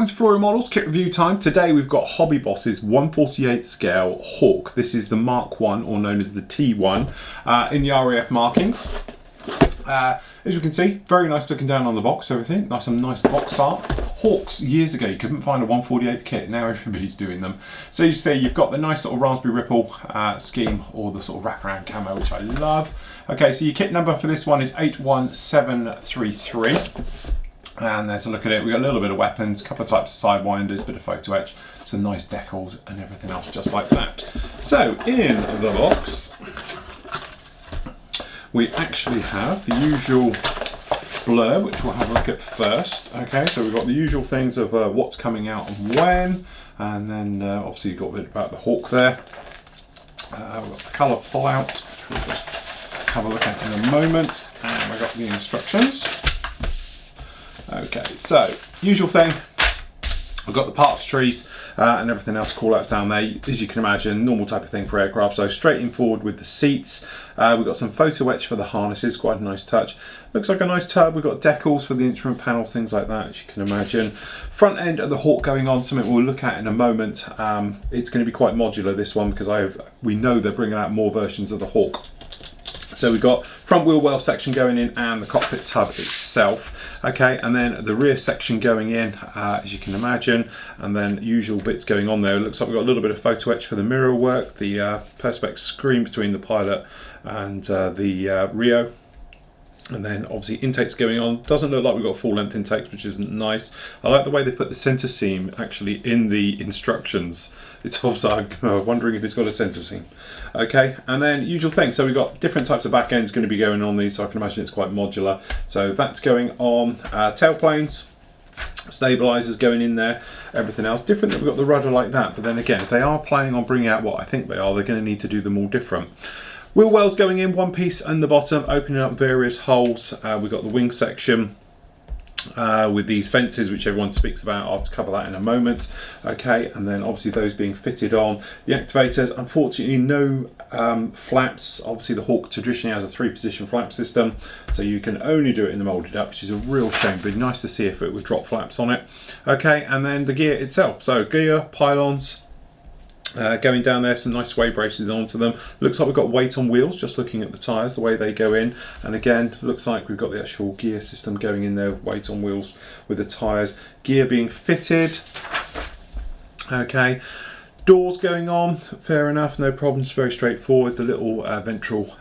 welcome to Florio Models, kit review time. Today we've got Hobby Boss's 1/48 scale Hawk. This is the Mark 1, or known as the T1, in the RAF markings. As you can see, very nice looking down on the box, everything. Some nice box art. Hawks, years ago, you couldn't find a 1/48 kit. Now everybody's doing them. So you see, you've got the nice sort of Raspberry Ripple scheme, or the sort of wraparound camo, which I love. Okay, so your kit number for this one is 81733. And there's a look at it. We've got a little bit of weapons, a couple of types of sidewinders, bit of photo etch, some nice decals and everything else just like that. So in the box, we actually have the usual blur, which we'll have a look at first. Okay, so we've got the usual things of what's coming out and when, and then obviously you've got a bit about the Hawk there. We've got the colour fallout, which we'll just have a look at in a moment, and we've got the instructions. Okay, so usual thing. I've got the parts trees and everything else, call outs down there. As you can imagine, normal type of thing for aircraft. So straight in forward with the seats. We've got some photo etch for the harnesses, quite a nice touch. Looks like a nice tub. We've got decals for the instrument panels, things like that, as you can imagine. Front end of the Hawk going on, something we'll look at in a moment. It's going to be quite modular, this one, because we know they're bringing out more versions of the Hawk. So we've got front wheel well section going in and the cockpit tub itself. Okay, and then the rear section going in, as you can imagine, and then usual bits going on there. It looks like we've got a little bit of photo etch for the mirror work, the perspex screen between the pilot and the Rio. And then obviously intakes going on. Doesn't look like we've got full length intakes, which isn't nice. I like the way they put the center seam actually in the instructions. It's also wondering if it's got a center seam. Okay, and then usual thing. So we've got different types of back ends going to be going on these, so I can imagine it's quite modular. So that's going on. Tailplanes, stabilizers going in there, everything else different. That we've got the rudder like that, but then again, if they are planning on bringing out what I think they are, they're going to need to do them all different. Wheel wells going in, one piece and the bottom, opening up various holes. We've got the wing section with these fences, which everyone speaks about. I'll cover that in a moment. Okay, and then obviously those being fitted on. The activators, unfortunately no flaps. Obviously the Hawk traditionally has a 3-position flap system, so you can only do it in the moulded up, which is a real shame. But nice to see if it would drop flaps on it. Okay, and then the gear itself. So gear, pylons, going down there, some nice sway braces onto them. Looks like we've got weight on wheels, just looking at the tyres, the way they go in. And again, looks like we've got the actual gear system going in there, weight on wheels with the tyres. Gear being fitted. Okay. Doors going on, fair enough, no problems, very straightforward. The little ventral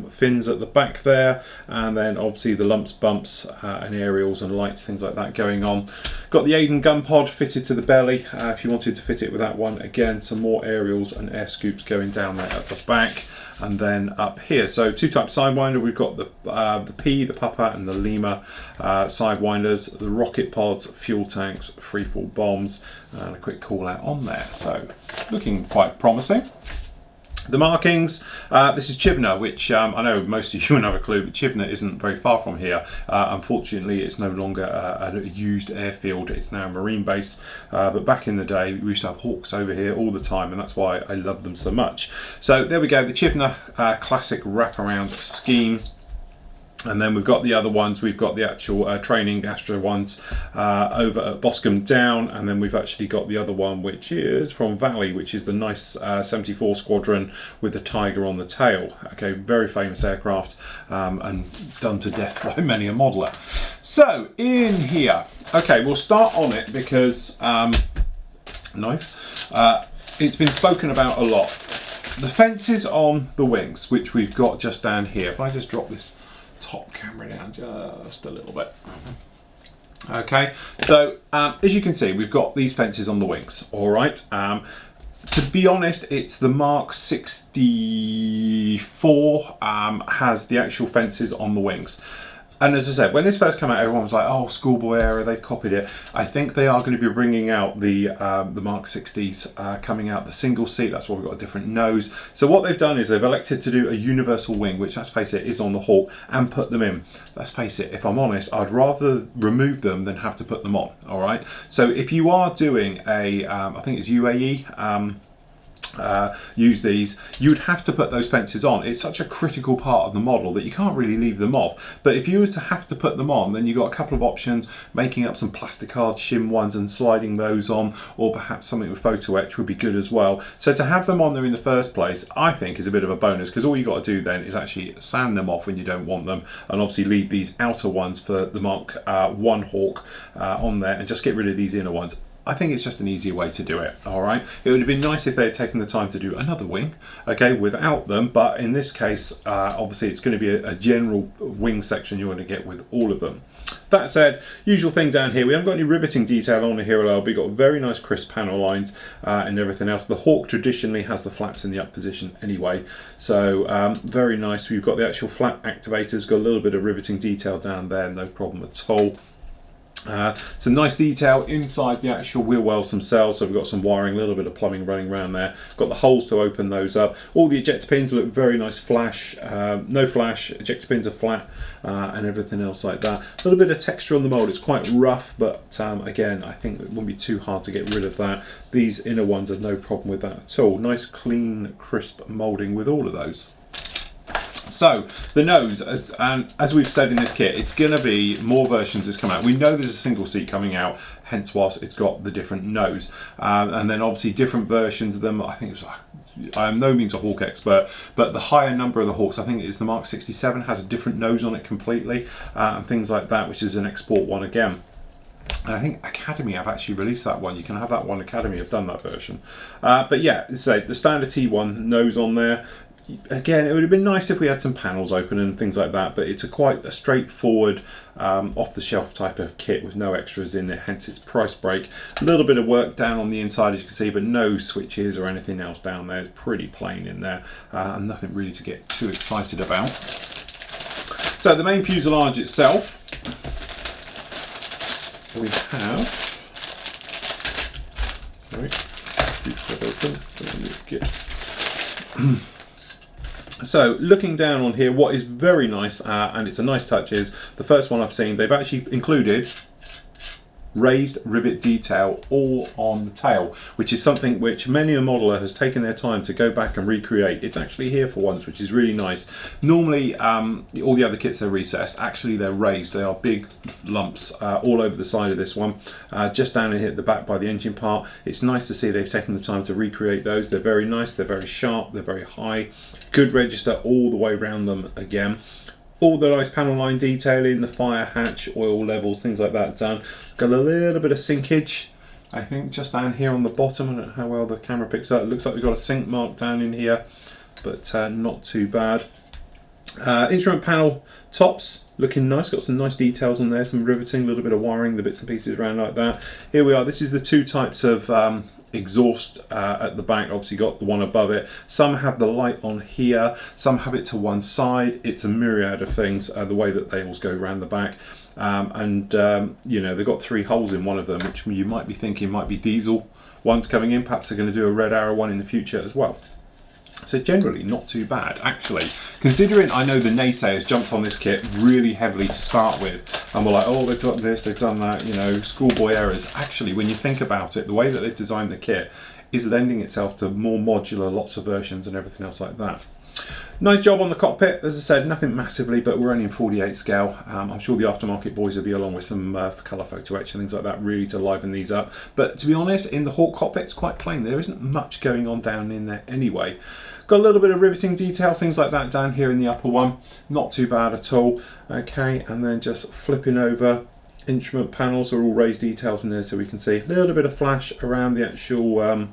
fins at the back there, and then obviously the lumps, bumps, and aerials and lights, things like that going on. Got the Aiden gun pod fitted to the belly. If you wanted to fit it with that one, again, some more aerials and air scoops going down there at the back. And then up here, so two types sidewinder. We've got the P, the Papa, and the Lima sidewinders, the rocket pods, fuel tanks, freefall bombs, and a quick call out on there. So looking quite promising. The markings, this is Chivna, which I know most of you wouldn't have a clue, but Chivna isn't very far from here. Unfortunately, it's no longer a used airfield, it's now a marine base. But back in the day, we used to have Hawks over here all the time, and that's why I love them so much. So there we go, the Chivna classic wraparound scheme. And then we've got the other ones. We've got the actual training Astro ones over at Boscombe Down, and then we've actually got the other one, which is from Valley, which is the nice 74 Squadron with the Tiger on the tail. Okay, very famous aircraft, and done to death by many a modeler. So in here, okay, we'll start on it because it's been spoken about a lot. The fences on the wings, which we've got just down here. If I just drop this top camera down just a little bit. Okay, so as you can see, we've got these fences on the wings. All right, to be honest, it's the Mark 64 has the actual fences on the wings. And as I said, when this first came out, everyone was like, oh, schoolboy error, they've copied it. I think they are going to be bringing out the Mark 60s coming out, the single seat. That's why we've got a different nose. So what they've done is they've elected to do a universal wing, which, let's face it, is on the Hawk, and put them in. Let's face it, if I'm honest, I'd rather remove them than have to put them on, all right? So if you are doing a, I think it's UAE, use these, you'd have to put those fences on. It's such a critical part of the model that you can't really leave them off. But if you were to have to put them on, then you've got a couple of options: making up some plastic hard shim ones and sliding those on, or perhaps something with photo etch would be good as well. So to have them on there in the first place, I think is a bit of a bonus, because all you got to do then is actually sand them off when you don't want them, and obviously leave these outer ones for the Mark 1 Hawk on there, and just get rid of these inner ones. I think it's just an easier way to do it. All right, it would have been nice if they had taken the time to do another wing, okay, without them, but in this case, obviously it's going to be a general wing section you're going to get with all of them. That said, usual thing down here, we haven't got any riveting detail on here, but we've got very nice crisp panel lines and everything else. The Hawk traditionally has the flaps in the up position anyway, so very nice. We've got the actual flap activators, got a little bit of riveting detail down there, no problem at all. Some nice detail inside the actual wheel wells themselves, so we've got some wiring, a little bit of plumbing running around there, got the holes to open those up. All the ejector pins look very nice flash, no flash, ejector pins are flat, and everything else like that. A little bit of texture on the mould, it's quite rough, but again, I think it wouldn't be too hard to get rid of that. These inner ones are no problem with that at all. Nice clean crisp moulding with all of those. So the nose, as we've said in this kit, it's going to be more versions that's come out. We know there's a single seat coming out, hence whilst it's got the different nose, and then obviously different versions of them. I think it was, I am no means a Hawk expert, but the higher number of the Hawks, I think it is the Mark 67, has a different nose on it completely, and things like that, which is an export one again. And I think Academy have actually released that one. You can have that one. Academy have done that version, but yeah, so the standard T1 nose on there. Again, it would have been nice if we had some panels open and things like that, but it's quite a straightforward off-the-shelf type of kit with no extras in it, hence its price break. A little bit of work down on the inside, as you can see, but no switches or anything else down there. It's pretty plain in there, and nothing really to get too excited about. So the main fuselage itself, we have... Sorry, keep that open. So looking down on here, what is very nice, and it's a nice touch, is the first one I've seen, they've actually included raised rivet detail all on the tail, which is something which many a modeler has taken their time to go back and recreate. It's actually here for once, which is really nice. Normally all the other kits are recessed, actually they're raised. They are big lumps all over the side of this one, just down here at the back by the engine part. It's nice to see they've taken the time to recreate those. They're very nice, they're very sharp, they're very high, good register all the way around them again. All the nice panel line detailing, the fire hatch, oil levels, things like that done. Got a little bit of sinkage, I think, just down here on the bottom. I don't know how well the camera picks up. It looks like we've got a sink mark down in here, but not too bad. Instrument panel tops, looking nice. Got some nice details on there, some riveting, a little bit of wiring, the bits and pieces around like that. Here we are. This is the two types of exhaust at the back. Obviously got the one above it. Some have the light on here, some have it to one side. It's a myriad of things, the way that they all go around the back. You know, they've got 3 holes in one of them, which you might be thinking might be diesel ones coming in. Perhaps they're going to do a red arrow one in the future as well. So generally not too bad, actually, considering I know the naysayers jumped on this kit really heavily to start with, and were like, oh, they've done this, they've done that, you know, schoolboy errors. Actually, when you think about it, the way that they've designed the kit is lending itself to more modular, lots of versions and everything else like that. Nice job on the cockpit, as I said, nothing massively, but we're only in 48 scale. I'm sure the aftermarket boys will be along with some colour photo etch and things like that, really to liven these up. But to be honest, in the Hawk cockpit, it's quite plain. There isn't much going on down in there anyway. Got a little bit of riveting detail, things like that down here in the upper one. Not too bad at all. Okay, and then just flipping over, instrument panels are all raised details in there, so we can see a little bit of flash around the actual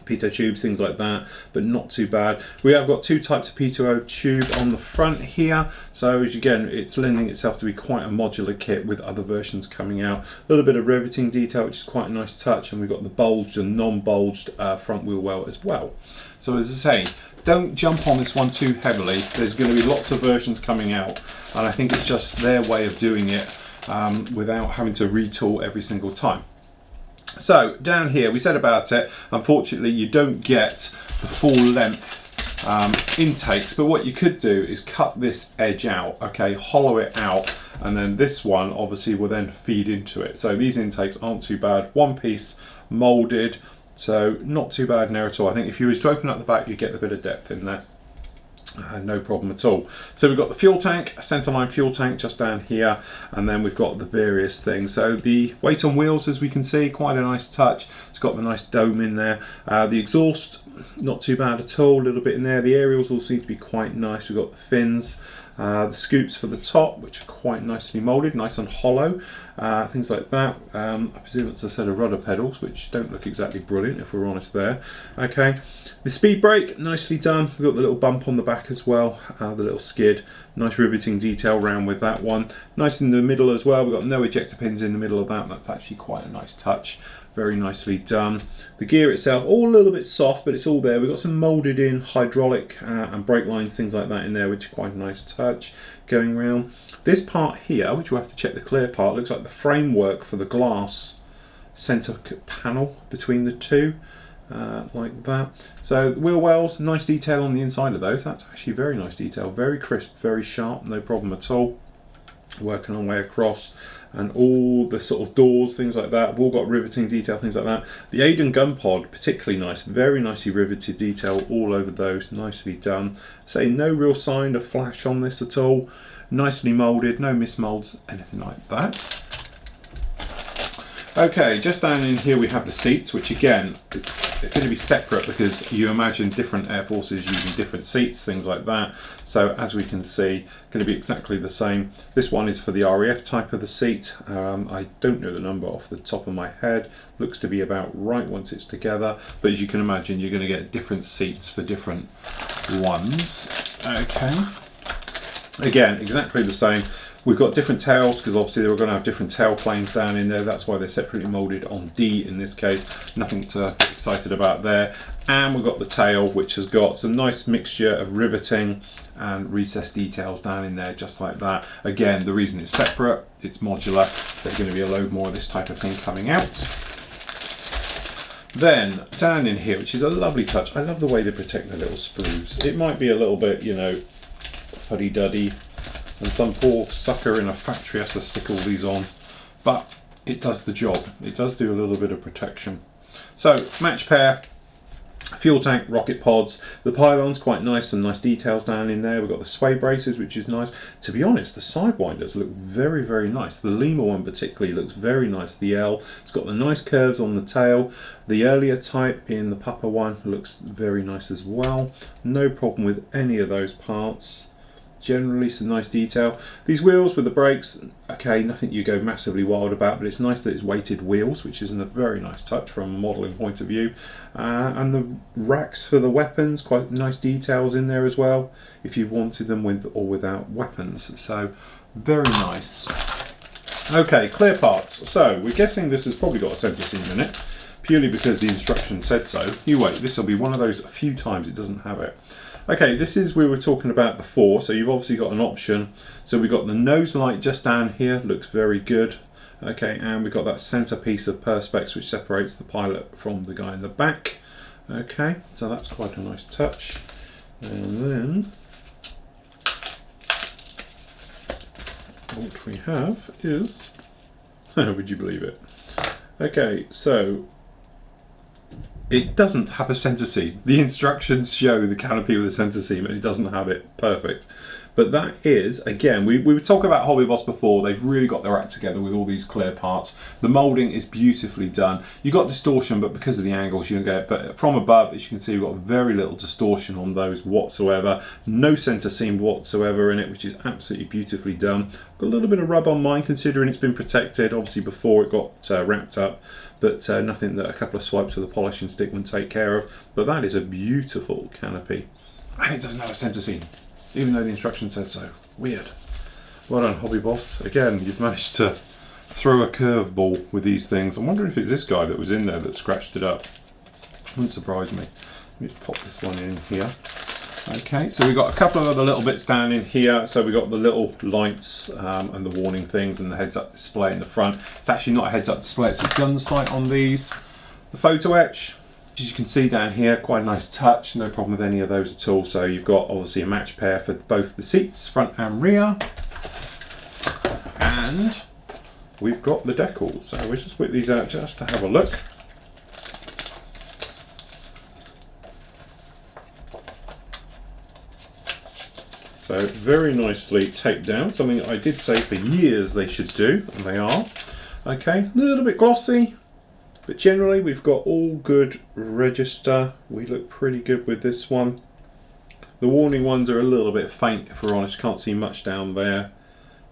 pitot tubes, things like that, but not too bad. We have got 2 types of P2O tube on the front here, so as again, it's lending itself to be quite a modular kit with other versions coming out. A little bit of riveting detail, which is quite a nice touch, and we've got the bulged and non-bulged front wheel well as well. So as I say, don't jump on this one too heavily. There's going to be lots of versions coming out, and I think it's just their way of doing it without having to retool every single time. So down here, we said about it, unfortunately you don't get the full length intakes, but what you could do is cut this edge out, okay, hollow it out, and then this one obviously will then feed into it. So these intakes aren't too bad. One piece molded, So not too bad in there at all. I think if you was to open up the back, you get a bit of depth in there. No problem at all. So we've got the fuel tank, a centerline fuel tank just down here, and then we've got the various things. So the weight on wheels, as we can see, quite a nice touch. It's got the nice dome in there. The exhaust, not too bad at all, a little bit in there. The aerials all seem to be quite nice. We've got the fins. The scoops for the top, which are quite nicely moulded, nice and hollow, things like that. I presume it's a set of rudder pedals, which don't look exactly brilliant, if we're honest there. Okay, the speed brake, nicely done. We've got the little bump on the back as well, the little skid, nice riveting detail around with that one. Nice in the middle as well. We've got no ejector pins in the middle of that. That's actually quite a nice touch. Very nicely done. The gear itself, all a little bit soft, but it's all there. We've got some moulded in hydraulic and brake lines, things like that in there, which are quite a nice touch going around. This part here, which we'll have to check the clear part, looks like the framework for the glass centre panel between the two, like that. So the wheel wells, nice detail on the inside of those. That's actually very nice detail, very crisp, very sharp, no problem at all. Working our way across, and all the sort of doors, things like that, have all got riveting detail, things like that. The aid and gun pod, particularly nice, very nicely riveted detail all over those, nicely done. Say no real sign of flash on this at all, nicely moulded, no mismoulds, anything like that. Okay, just down in here we have the seats, which again, they're going to be separate because you imagine different air forces using different seats, things like that. So as we can see, going to be exactly the same. This one is for the RAF type of the seat. I don't know the number off the top of my head. Looks to be about right once it's together. But as you can imagine, you're going to get different seats for different ones. Okay. Again, exactly the same. We've got different tails because obviously they're going to have different tail planes down in there. That's why they're separately moulded on D in this case. Nothing to get excited about there. And we've got the tail, which has got some nice mixture of riveting and recessed details down in there, just like that. Again, the reason it's separate, it's modular. There's going to be a load more of this type of thing coming out. Then down in here, which is a lovely touch. I love the way they protect the little sprues. It might be a little bit, you know, fuddy-duddy, and some poor sucker in a factory has to stick all these on, but it does the job. It does do a little bit of protection. So match pair, fuel tank, rocket pods. The pylon's quite nice, some nice details down in there. We've got the sway braces, which is nice. To be honest, the sidewinders look very, very nice. The Lima one particularly looks very nice. The L, it's got the nice curves on the tail. The earlier type being the Papa one looks very nice as well. No problem with any of those parts. Generally some nice detail. These wheels with the brakes, okay, nothing you go massively wild about, but it's nice that it's weighted wheels, which is a very nice touch from a modelling point of view. And the racks for the weapons, quite nice details in there as well, if you wanted them with or without weapons. So very nice. Okay, clear parts. So we're guessing this has probably got a centre seam in it, purely because the instructions said so. You wait, this will be one of those a few times it doesn't have it. Okay, this is we were talking about before, so you've obviously got an option. So we've got the nose light just down here, looks very good. Okay, and we've got that centre piece of perspex which separates the pilot from the guy in the back. Okay, so that's quite a nice touch. And then what we have is, would you believe it? Okay, so it doesn't have a centre seam. The instructions show the canopy with a centre seam and it doesn't have it. Perfect. But that is, again, we were talking about Hobby Boss before. They've really got their act together with all these clear parts. The moulding is beautifully done. You got distortion, but because of the angles you don't get it. But from above, as you can see, we've got very little distortion on those whatsoever. No centre seam whatsoever in it, which is absolutely beautifully done. Got a little bit of rub on mine, considering it's been protected, obviously, before it got wrapped up. But nothing that a couple of swipes with a polishing stick wouldn't take care of. But that is a beautiful canopy. And it doesn't have a centre seam, even though the instructions said so. Weird. Well done, Hobby Boss. Again, you've managed to throw a curveball with these things. I'm wondering if it's this guy that was in there that scratched it up. Wouldn't surprise me. Let me just pop this one in here. Okay, so we've got a couple of other little bits down in here. So we've got the little lights and the warning things and the heads-up display in the front. It's actually not a heads-up display, it's a gun sight on these. The photo etch, as you can see down here, quite a nice touch, no problem with any of those at all. So you've got obviously a match pair for both the seats, front and rear. And we've got the decals. So we'll just whip these out just to have a look. So very nicely taped down, something I did say for years they should do, and they are. Okay, a little bit glossy, but generally we've got all good register. We look pretty good with this one. The warning ones are a little bit faint, if we're honest, can't see much down there.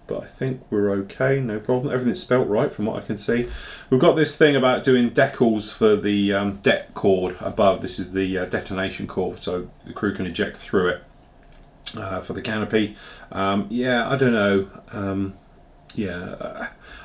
But I think we're okay, no problem. Everything's spelt right from what I can see. We've got this thing about doing decals for the det cord above. This is the detonation cord, so the crew can eject through it for the canopy. Yeah, I don't know.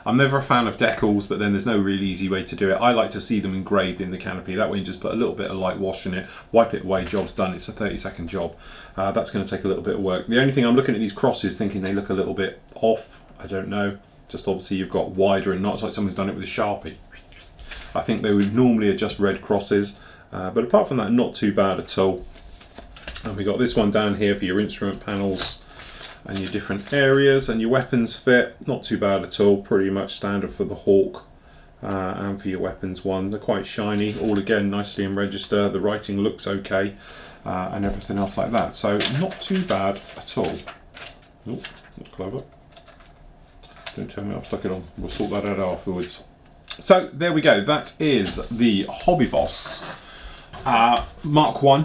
I'm never a fan of decals, but then there's no really easy way to do it. I like to see them engraved in the canopy. That way you just put a little bit of light wash in it, wipe it away, job's done. It's a 30-second job. That's going to take a little bit of work. The only thing, I'm looking at these crosses thinking they look a little bit off. I don't know. Just obviously you've got wider and not. It's like someone's done it with a Sharpie. I think they would normally adjust red crosses. But apart from that, not too bad at all. And we got this one down here for your instrument panels and your different areas, and your weapons fit, not too bad at all, pretty much standard for the Hawk and for your weapons one. They're quite shiny, all again nicely in register, the writing looks okay, and everything else like that, so not too bad at all. Oh, that's clever. Don't tell me I've stuck it on, we'll sort that out afterwards. So there we go, that is the Hobby Boss Mark 1.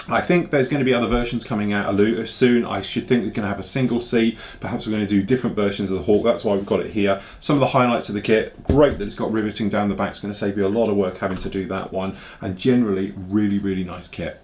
I think there's going to be other versions coming out soon. I should think we're going to have a single seat. Perhaps we're going to do different versions of the Hawk. That's why we've got it here. Some of the highlights of the kit, great that it's got riveting down the back. It's going to save you a lot of work having to do that one. And generally, really, really nice kit.